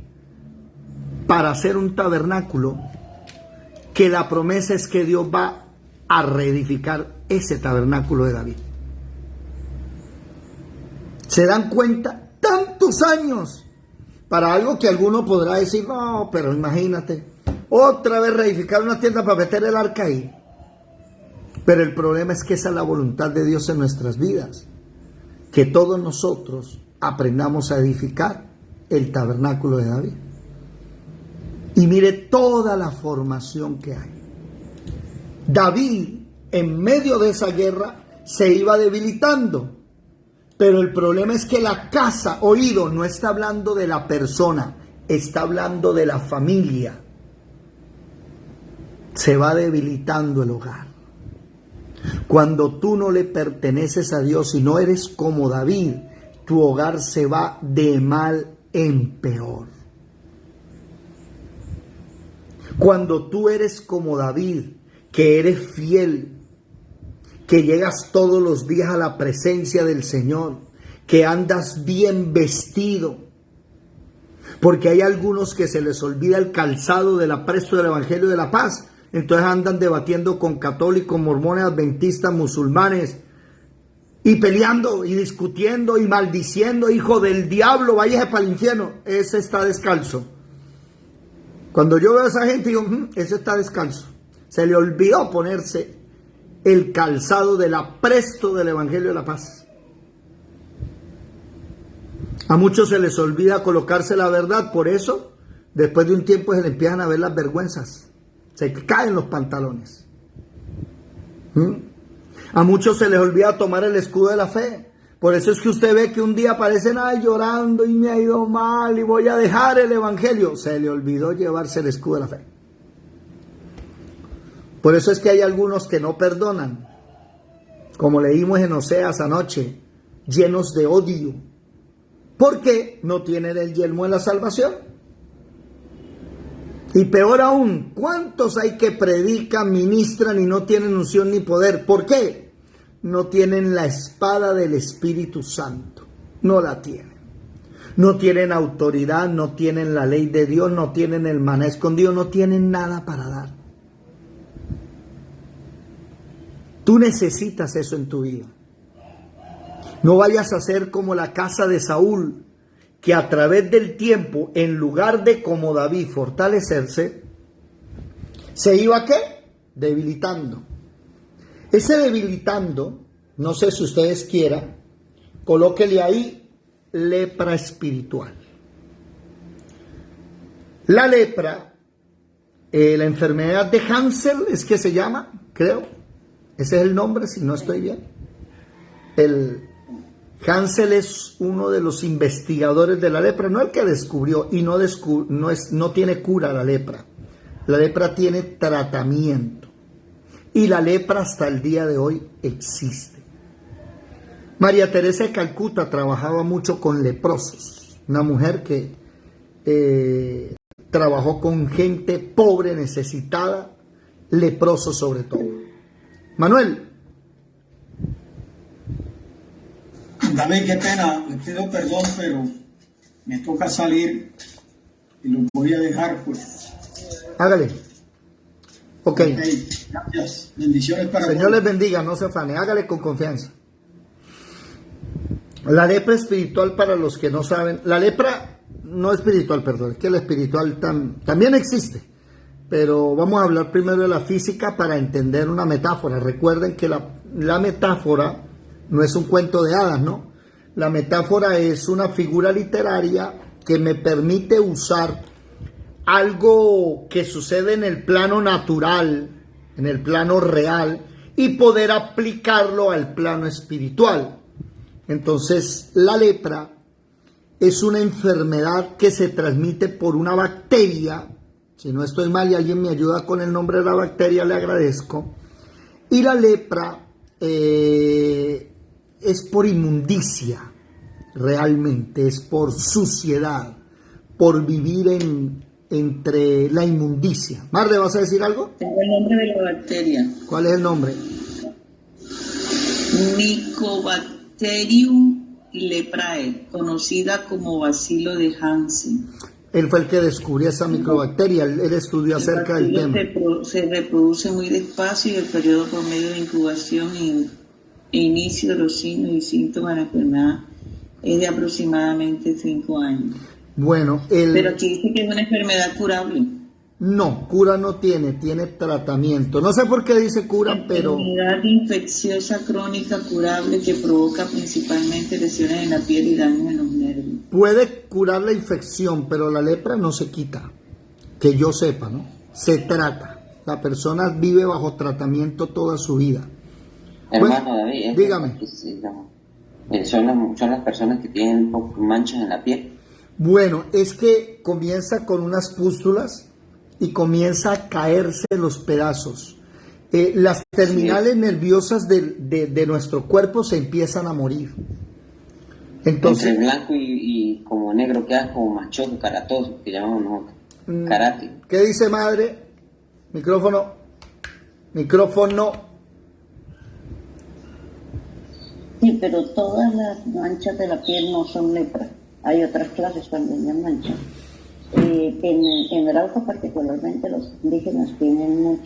Para hacer un tabernáculo que la promesa es que Dios va a reedificar ese tabernáculo de David. ¿Se dan cuenta? Tantos años para algo que alguno podrá decir, no, pero imagínate, otra vez reedificar una tienda para meter el arca ahí. Pero el problema es que esa es la voluntad de Dios en nuestras vidas, que todos nosotros aprendamos a edificar el tabernáculo de David. Y mire toda la formación que hay. David, en medio de esa guerra, se iba debilitando. Pero el problema es que la casa, oído, no está hablando de la persona, está hablando de la familia. Se va debilitando el hogar. Cuando tú no le perteneces a Dios y no eres como David, tu hogar se va de mal en peor. Cuando tú eres como David, que eres fiel, que llegas todos los días a la presencia del Señor, que andas bien vestido, porque hay algunos que se les olvida el calzado del apresto del Evangelio de la Paz, entonces andan debatiendo con católicos, mormones, adventistas, musulmanes, y peleando y discutiendo y maldiciendo, hijo del diablo, váyase para el infierno. Ese está descalzo. Cuando yo veo a esa gente digo, ese está descalzo. Se le olvidó ponerse el calzado del apresto del Evangelio de la Paz. A muchos se les olvida colocarse la verdad, por eso después de un tiempo se le empiezan a ver las vergüenzas, se caen los pantalones. A muchos se les olvida tomar el escudo de la fe, por eso es que usted ve que un día aparecen llorando y me ha ido mal y voy a dejar el Evangelio. Se le olvidó llevarse el escudo de la fe. Por eso es que hay algunos que no perdonan, como leímos en Oseas anoche, llenos de odio, porque no tienen el yelmo de la salvación. Y peor aún, ¿cuántos hay que predican, ministran y no tienen unción ni poder? ¿Por qué? No tienen la espada del Espíritu Santo, no la tienen. No tienen autoridad, no tienen la ley de Dios, no tienen el maná escondido, no tienen nada para dar. Tú necesitas eso en tu vida. No vayas a ser como la casa de Saúl, que a través del tiempo, en lugar de como David fortalecerse, se iba ¿qué? Debilitando. Ese debilitando, no sé si ustedes quieran, colóquele ahí lepra espiritual. La lepra, la enfermedad de Hansel es que se llama, creo. Ese es el nombre, si no estoy bien. El Hansel es uno de los investigadores de la lepra, no el que descubrió, y no tiene cura la lepra. La lepra tiene tratamiento. Y la lepra hasta el día de hoy existe. María Teresa de Calcuta trabajaba mucho con leprosos. Una mujer que trabajó con gente pobre, necesitada, leprosos sobre todo. Manuel. David, qué pena, les pido perdón, pero me toca salir y lo voy a dejar, pues. Hágale. Ok. Gracias. Bendiciones para Señor les bendiga, no se afane, hágale con confianza. La lepra espiritual, para los que no saben, la lepra no espiritual, perdón, es que la espiritual también existe. Pero vamos a hablar primero de la física para entender una metáfora. Recuerden que la metáfora no es un cuento de hadas, ¿no? La metáfora es una figura literaria que me permite usar algo que sucede en el plano natural, en el plano real, y poder aplicarlo al plano espiritual. Entonces, la lepra es una enfermedad que se transmite por una bacteria. Si no estoy mal y alguien me ayuda con el nombre de la bacteria, le agradezco. Y la lepra es por inmundicia, realmente, es por suciedad, por vivir entre la inmundicia. Marle, ¿vas a decir algo? Tengo el nombre de la bacteria. ¿Cuál es el nombre? Mycobacterium leprae, conocida como bacilo de Hansen. Él fue el que descubrió esa microbacteria, él estudió acerca del tema. Se reproduce muy despacio y el periodo promedio de incubación e inicio de los signos y síntomas de la enfermedad es de aproximadamente 5 años. Bueno, pero aquí dice que es una enfermedad curable. No, cura no tiene tratamiento. No sé por qué dice cura, pero... Enfermedad infecciosa crónica curable que provoca principalmente lesiones en la piel y daños en los nervios. Puede curar la infección, pero la lepra no se quita, que yo sepa, ¿no? Se trata. La persona vive bajo tratamiento toda su vida. Hermano Bueno, David, dígame. Son las personas que tienen manchas en la piel. Bueno, es que comienza con unas pústulas y comienza a caerse los pedazos. Las terminales nerviosas de nuestro cuerpo se empiezan a morir. Entonces, entre blanco y como negro queda como machoso, caratoso, que llamamos nosotros. Karate. ¿Qué dice madre? Micrófono. Sí, pero todas las manchas de la piel no son lepra. Hay otras clases también de manchas. En Arauca particularmente los indígenas tienen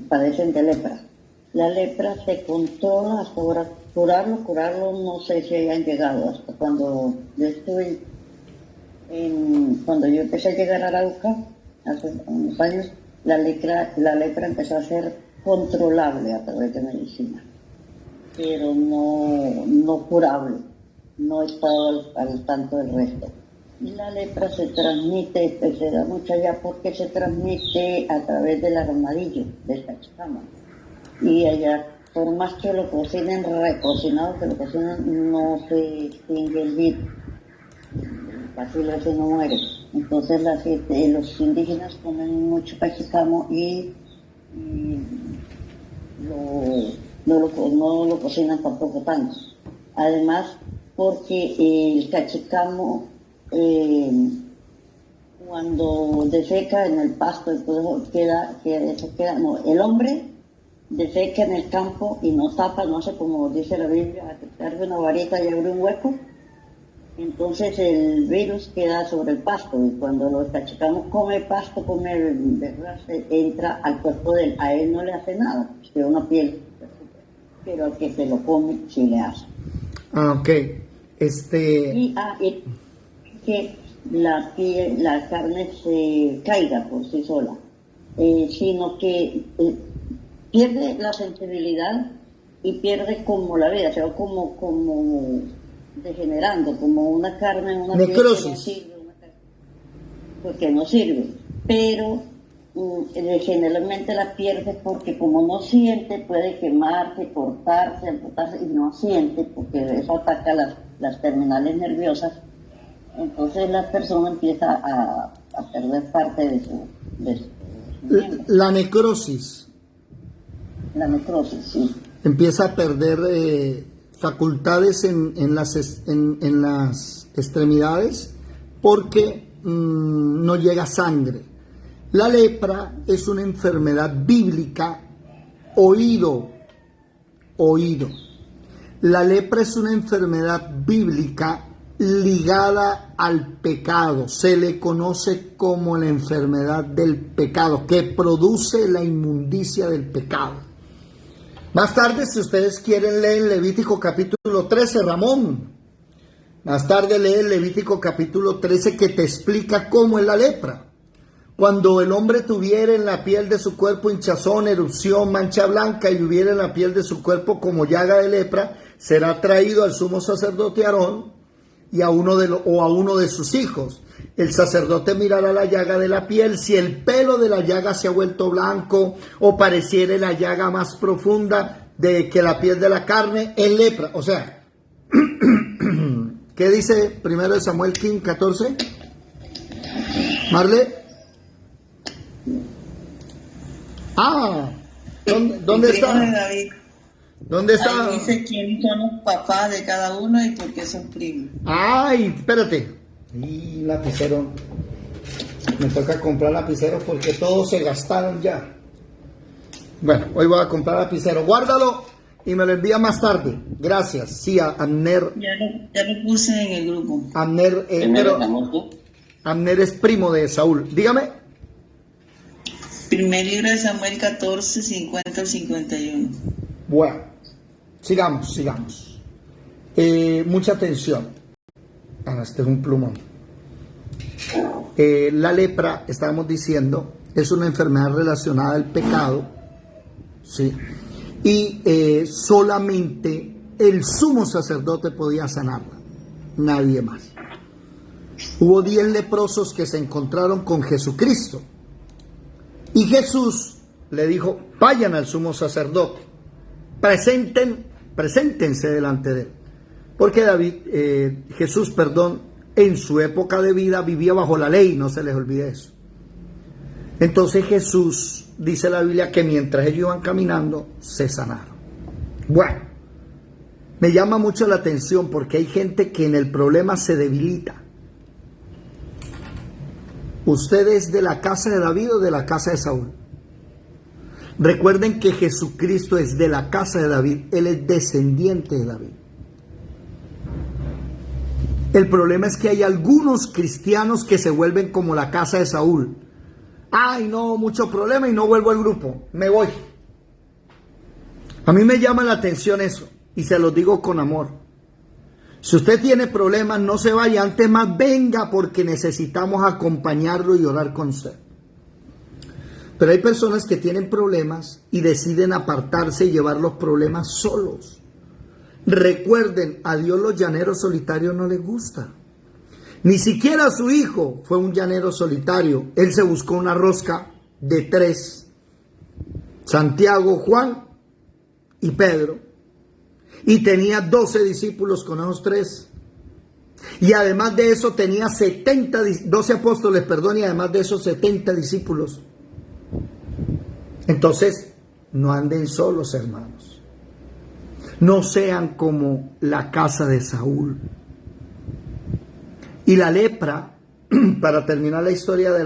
padecen de lepra. La lepra se controla hasta ahora. Curarlo, no sé si hayan llegado. Hasta cuando yo empecé a llegar a Arauca, hace unos años, la lepra empezó a ser controlable a través de medicina, pero no curable. No he estado al tanto del resto. Y la lepra se transmite, se da mucho allá porque se transmite a través del armadillo, del cachicamo. Y allá, por más que lo cocinen recocinado, que lo cocinen, no se extingue el virus. El bacilo ese no muere. Entonces los indígenas comen mucho cachicamo y no lo cocinan tampoco tanto. Además, porque el cachicamo cuando defeca en el pasto, entonces el hombre defeca en el campo y no tapa, no sé cómo dice la Biblia, carga una varita y abre un hueco, entonces el virus queda sobre el pasto y cuando los cachicamos come pasto, come verduras, entra al cuerpo de él, a él no le hace nada, pues queda una piel, pero al que se lo come sí le hace. Ok. Y que la carne se caiga por sí sola, sino que pierde la sensibilidad y pierde como la vida, se va como degenerando, como una carne, una necrosis. Piel que no sirve, porque no sirve, pero generalmente la pierde porque como no siente, puede quemarse, cortarse, amputarse y no siente porque eso ataca las terminales nerviosas. Entonces la persona empieza a perder parte de su la necrosis. La necrosis, sí. Empieza a perder facultades en las extremidades porque no llega sangre. La lepra es una enfermedad bíblica, oído. La lepra es una enfermedad bíblica ligada al pecado. Se le conoce como la enfermedad del pecado, que produce la inmundicia del pecado. Más tarde, si ustedes quieren, leen Levítico capítulo 13, Ramón. Más tarde leen Levítico capítulo 13 que te explica cómo es la lepra. Cuando el hombre tuviera en la piel de su cuerpo hinchazón, erupción, mancha blanca y hubiera en la piel de su cuerpo como llaga de lepra, será traído al sumo sacerdote Aarón y a uno de sus hijos. El sacerdote mirará la llaga de la piel. Si el pelo de la llaga se ha vuelto blanco o pareciere la llaga más profunda de que la piel de la carne, es lepra. O sea, ¿qué dice 1 Samuel 15:14? Marle. ¿Dónde está? De David. ¿Dónde está? Ahí dice quiénes son los papás de cada uno y por qué son primos. Ay, espérate. Y lapicero. Me toca comprar lapicero porque todos se gastaron ya. Bueno, hoy voy a comprar lapicero. Guárdalo y me lo envía más tarde. Gracias. Sí, a Abner. Ya lo puse en el grupo. Abner, Abner es primo de Saúl. Dígame. Primer libro de Samuel 14, 50 al 51. Bueno, sigamos. Mucha atención. Este es un plumón. La lepra, estábamos diciendo, es una enfermedad relacionada al pecado, ¿sí? Y solamente el sumo sacerdote podía sanarla, nadie más. Hubo 10 leprosos que se encontraron con Jesucristo. Y Jesús le dijo, vayan al sumo sacerdote, preséntense delante de él. Porque Jesús, en su época de vida vivía bajo la ley, no se les olvide eso. Entonces Jesús, dice la Biblia, que mientras ellos iban caminando, se sanaron. Bueno, me llama mucho la atención porque hay gente que en el problema se debilita. ¿Usted es de la casa de David o de la casa de Saúl? Recuerden que Jesucristo es de la casa de David, Él es descendiente de David. El problema es que hay algunos cristianos que se vuelven como la casa de Saúl. Ay, no, mucho problema y no vuelvo al grupo, me voy. A mí me llama la atención eso y se los digo con amor. Si usted tiene problemas, no se vaya, antes más venga porque necesitamos acompañarlo y orar con usted. Pero hay personas que tienen problemas y deciden apartarse y llevar los problemas solos. Recuerden, a Dios los llaneros solitarios no les gusta. Ni siquiera su hijo fue un llanero solitario. Él se buscó una rosca de 3. Santiago, Juan y Pedro. Y tenía 12 discípulos con esos 3. Y además de eso tenía 12 apóstoles, y además de esos 70 discípulos. Entonces, no anden solos, hermanos. No sean como la casa de Saúl. Y la lepra, para terminar la historia de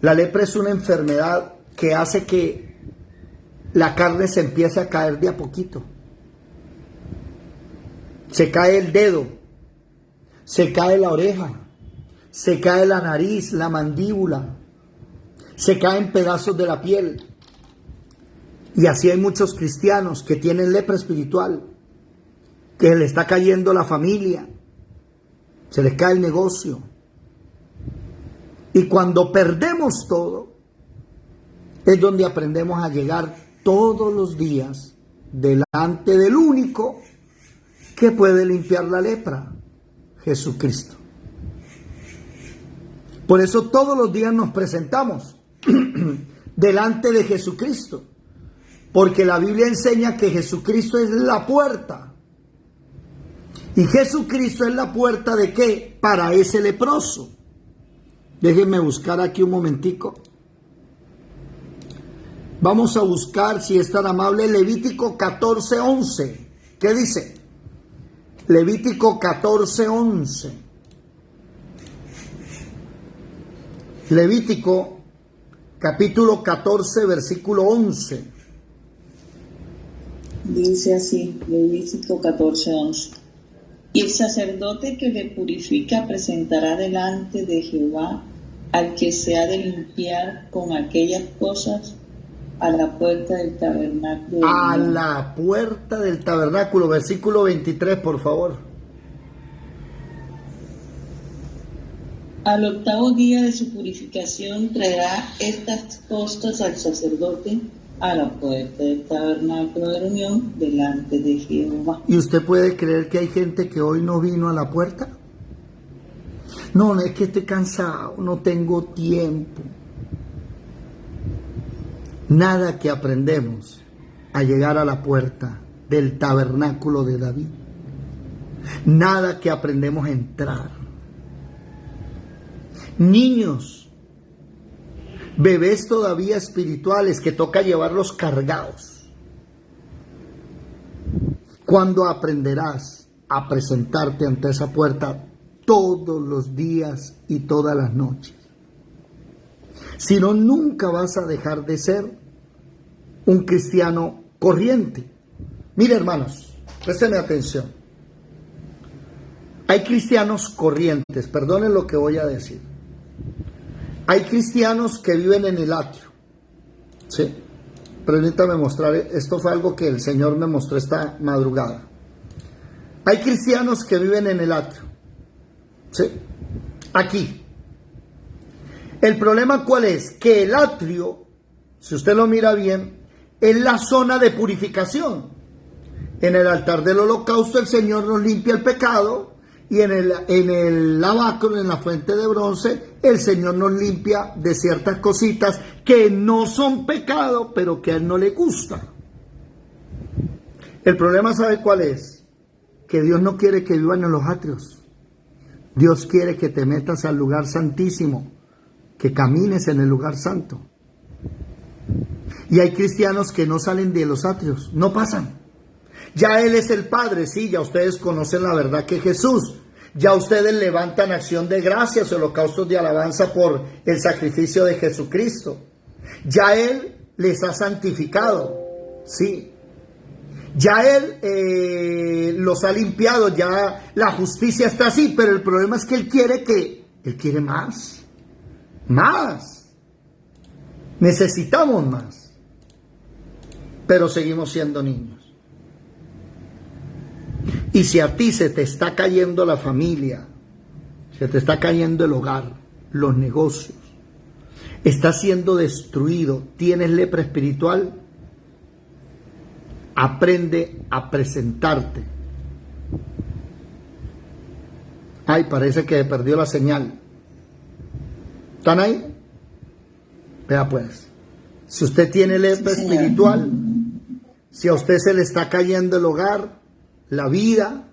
la lepra es una enfermedad que hace que la carne se empiece a caer de a poquito. Se cae el dedo, se cae la oreja, se cae la nariz, la mandíbula, se caen pedazos de la piel. Y así hay muchos cristianos que tienen lepra espiritual, que le está cayendo la familia, se les cae el negocio. Y cuando perdemos todo, es donde aprendemos a llegar todos los días delante del único que puede limpiar la lepra, Jesucristo. Por eso todos los días nos presentamos delante de Jesucristo, porque la Biblia enseña que Jesucristo es la puerta. ¿Y Jesucristo es la puerta de qué? Para ese leproso. Déjenme buscar aquí un momentico. Vamos a buscar, si es tan amable, Levítico 14:11. ¿Qué dice? Levítico 14:11. Levítico capítulo 14, versículo 11. Dice así, Levítico 14:11. Y el sacerdote que le purifica presentará delante de Jehová al que se ha de limpiar con aquellas cosas a la puerta del tabernáculo. A la puerta del tabernáculo, versículo 23, por favor. Al 8º día de su purificación traerá estas cosas al sacerdote a la puerta del tabernáculo de reunión delante de Jehová. ¿Y usted puede creer que hay gente que hoy no vino a la puerta? No, no es que estoy cansado, no tengo tiempo. Nada que aprendemos a llegar a la puerta del tabernáculo de David. Nada que aprendemos a entrar. Niños, bebés todavía espirituales que toca llevarlos cargados. ¿Cuándo aprenderás a presentarte ante esa puerta todos los días y todas las noches? Si no, nunca vas a dejar de ser un cristiano corriente. Mire, hermanos, préstenme atención. Hay cristianos corrientes, perdonen lo que voy a decir. Hay cristianos que viven en el atrio. ¿Sí? Permítame mostrar, esto fue algo que el Señor me mostró esta madrugada. Hay cristianos que viven en el atrio. ¿Sí? Aquí. El problema ¿cuál es? Que el atrio, si usted lo mira bien, es la zona de purificación. En el altar del holocausto el Señor nos limpia el pecado, y en el lavacro, en la fuente de bronce, el Señor nos limpia de ciertas cositas que no son pecado, pero que a Él no le gusta. El problema, ¿sabe cuál es? Que Dios no quiere que vivan en los atrios. Dios quiere que te metas al lugar santísimo, que camines en el lugar santo. Y hay cristianos que no salen de los atrios, no pasan. Ya Él es el Padre, sí, ya ustedes conocen la verdad que es Jesús. Ya ustedes levantan acción de gracias, holocaustos de alabanza por el sacrificio de Jesucristo. Ya Él les ha santificado, sí. Ya Él los ha limpiado, ya la justicia está así, pero el problema es que Él quiere más. Más. Necesitamos más. Pero seguimos siendo niños. Y si a ti se te está cayendo la familia, se te está cayendo el hogar, los negocios, está siendo destruido, tienes lepra espiritual, aprende a presentarte. Ay, parece que perdió la señal. ¿Están ahí? Vea pues, si usted tiene lepra espiritual, si a usted se le está cayendo el hogar, la vida,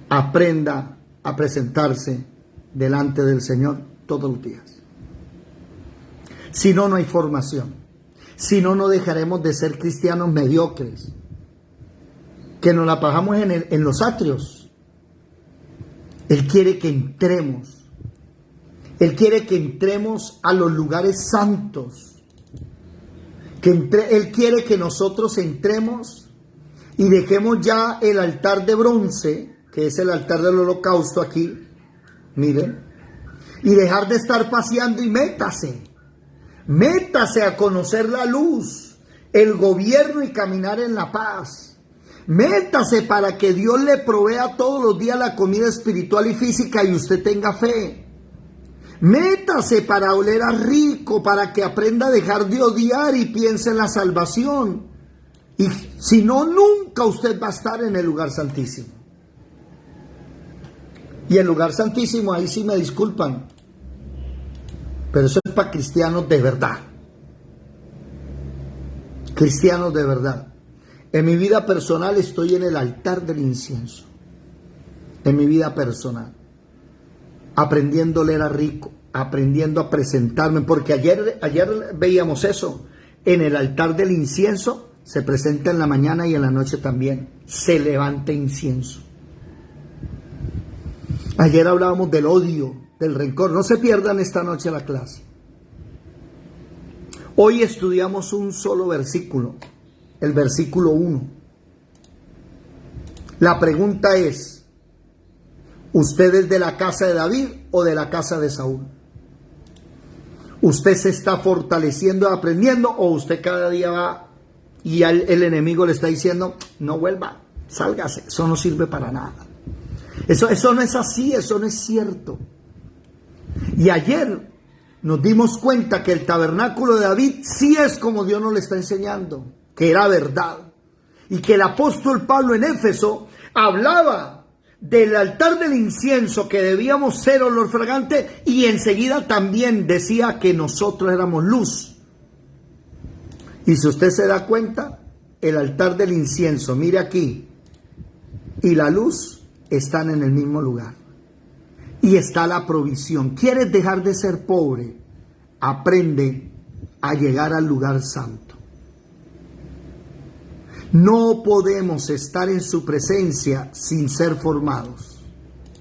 aprenda a presentarse delante del Señor todos los días. Si no, no hay formación. Si no, no dejaremos de ser cristianos mediocres, que nos la pasamos en los atrios. Él quiere que entremos. Él quiere que entremos a los lugares santos. Él quiere que nosotros entremos y dejemos ya el altar de bronce, que es el altar del holocausto aquí, miren, y dejar de estar paseando y métase a conocer la luz, el gobierno y caminar en la paz. Métase para que Dios le provea todos los días la comida espiritual y física y usted tenga fe. Métase para oler a rico, para que aprenda a dejar de odiar y piense en la salvación. Y si no, nunca usted va a estar en el lugar santísimo. Y el lugar santísimo, ahí sí me disculpan, pero eso es para cristianos de verdad. Cristianos de verdad. En mi vida personal estoy en el altar del incienso. En mi vida personal. Aprendiendo a oler a rico, aprendiendo a presentarme, porque ayer veíamos eso. En el altar del incienso se presenta en la mañana y en la noche también. Se levanta incienso. Ayer hablábamos del odio, del rencor. No se pierdan esta noche la clase. Hoy estudiamos un solo versículo, el versículo 1. La pregunta es, ¿usted es de la casa de David o de la casa de Saúl? ¿Usted se está fortaleciendo, aprendiendo, o usted cada día va y el enemigo le está diciendo, no vuelva, sálgase, eso no sirve para nada? Eso no es así, eso no es cierto. Y ayer nos dimos cuenta que el tabernáculo de David sí es como Dios nos lo está enseñando, que era verdad. Y que el apóstol Pablo en Éfeso hablaba del altar del incienso, que debíamos ser olor fragante, y enseguida también decía que nosotros éramos luz. Y si usted se da cuenta, el altar del incienso, mire aquí, y la luz están en el mismo lugar. Y está la provisión. ¿Quieres dejar de ser pobre? Aprende a llegar al lugar santo. No podemos estar en su presencia sin ser formados.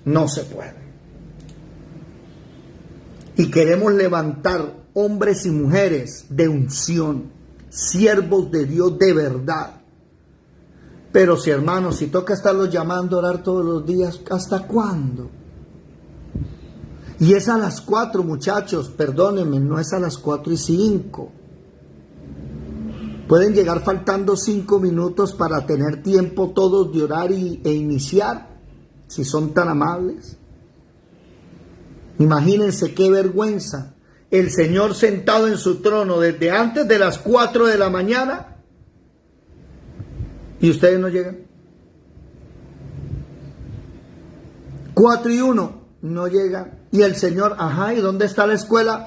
No se puede. Y queremos levantar hombres y mujeres de unción, siervos de Dios de verdad. Pero si, hermanos, si toca estarlos llamando a orar todos los días, ¿hasta cuándo? Y es a las 4, muchachos, perdónenme, no es a las 4:05. Pueden llegar faltando 5 minutos para tener tiempo todos de orar e iniciar, si son tan amables. Imagínense qué vergüenza, el Señor sentado en su trono desde antes de las 4 de la mañana y ustedes no llegan. 4:01, no llegan. Y el Señor, ajá, ¿y dónde está la escuela?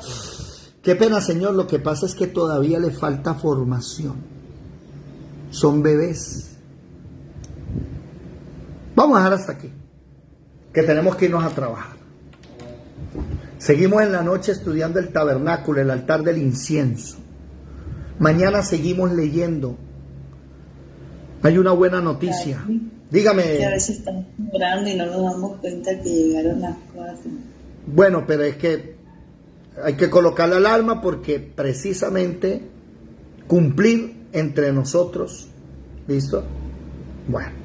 Qué pena, Señor, lo que pasa es que todavía le falta formación. Son bebés. Vamos a dejar hasta aquí, que tenemos que irnos a trabajar. Seguimos en la noche estudiando el tabernáculo, el altar del incienso. Mañana seguimos leyendo. Hay una buena noticia. Dígame. Que a veces estamos orando y no nos damos cuenta que llegaron las 4. Bueno, pero es que hay que colocar la alarma porque precisamente cumplir entre nosotros. ¿Listo? Bueno.